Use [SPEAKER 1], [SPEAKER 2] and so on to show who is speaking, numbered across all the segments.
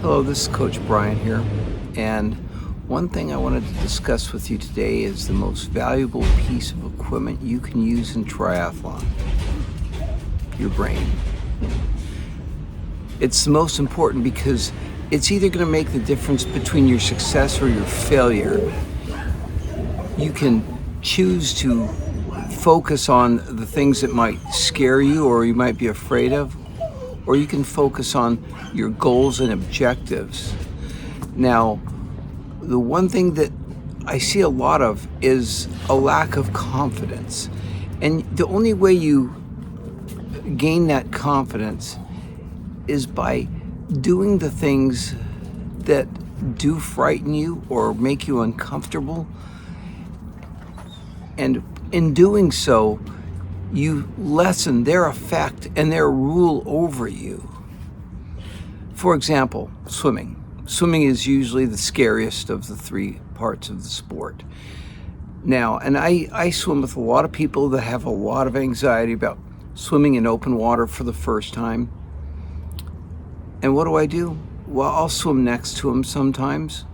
[SPEAKER 1] Hello, this is Coach Brian here, and one thing I wanted to discuss with you today is the most valuable piece of equipment you can use in triathlon: your brain. It's the most important because it's either going to make the difference between your success or your failure. You can choose to focus on the things that might scare you or you might be afraid of, or you can focus on your goals and objectives. Now, the one thing that I see a lot of is a lack of confidence. And the only way you gain that confidence is by doing the things that do frighten you or make you uncomfortable. And in doing so, you lessen their effect and their rule over you. For example, swimming. Swimming is usually the scariest of the three parts of the sport. Now, and I swim with a lot of people that have a lot of anxiety about swimming in open water for the first time. And what do? Well, I'll swim next to them sometimes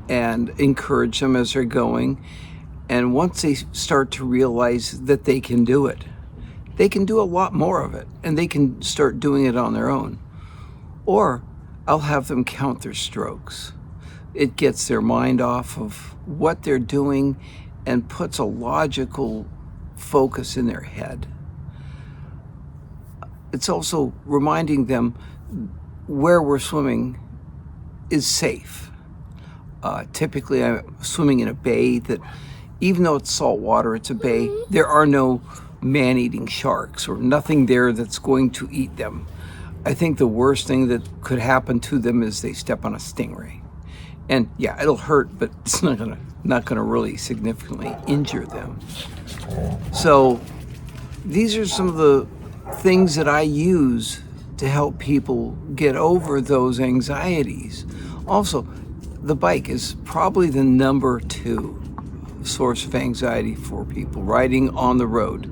[SPEAKER 1] and encourage them as they're going. And once they start to realize that they can do it, they can do a lot more of it, and they can start doing it on their own. Or I'll have them count their strokes. It gets their mind off of what they're doing and puts a logical focus in their head. It's also reminding them where we're swimming is safe. Typically, I'm swimming in a bay that, even though it's salt water, it's a bay, there are no man-eating sharks or nothing there that's going to eat them. I think the worst thing that could happen to them is they step on a stingray. And yeah, it'll hurt, but it's not gonna really significantly injure them. So these are some of the things that I use to help people get over those anxieties. Also, the bike is probably the number 2 source of anxiety for people riding on the road.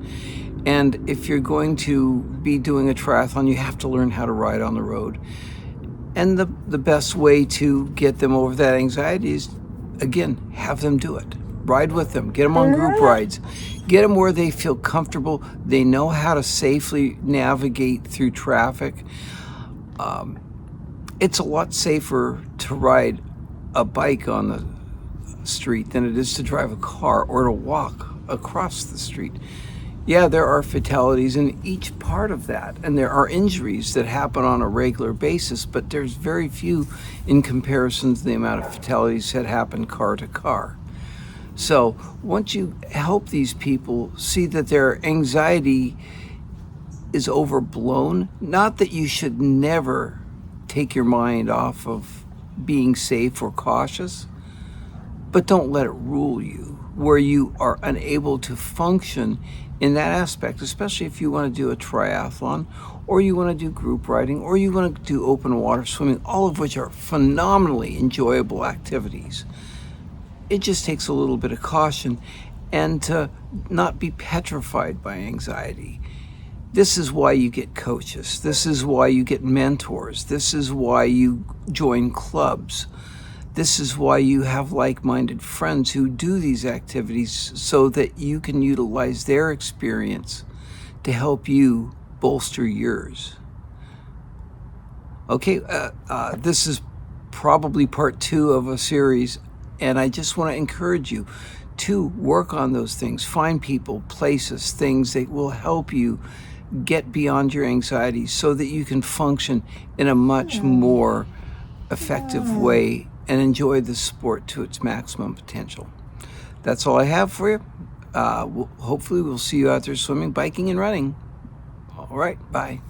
[SPEAKER 1] And if you're going to be doing a triathlon, you have to learn how to ride on the road. And the best way to get them over that anxiety is, again, have them do it. Ride with them. Get them on group rides. Get them where they feel comfortable. They know how to safely navigate through traffic. It's a lot safer to ride a bike on the street than it is to drive a car or to walk across the street. Yeah, there are fatalities in each part of that, and there are injuries that happen on a regular basis, but there's very few in comparison to the amount of fatalities that happen car to car. So once you help these people see that their anxiety is overblown, not that you should never take your mind off of being safe or cautious, but don't let it rule you, where you are unable to function in that aspect, especially if you want to do a triathlon, or you want to do group riding, or you want to do open water swimming, all of which are phenomenally enjoyable activities. It just takes a little bit of caution and to not be petrified by anxiety. This is why you get coaches. This is why you get mentors. This is why you join clubs. This is why you have like-minded friends who do these activities, so that you can utilize their experience to help you bolster yours. Okay, this is probably part 2 of a series, and I just want to encourage you to work on those things. Find people, places, things that will help you get beyond your anxiety so that you can function in a much more effective way and enjoy the sport to its maximum potential. That's all I have for you. Hopefully we'll see you out there swimming, biking, and running. All right, bye.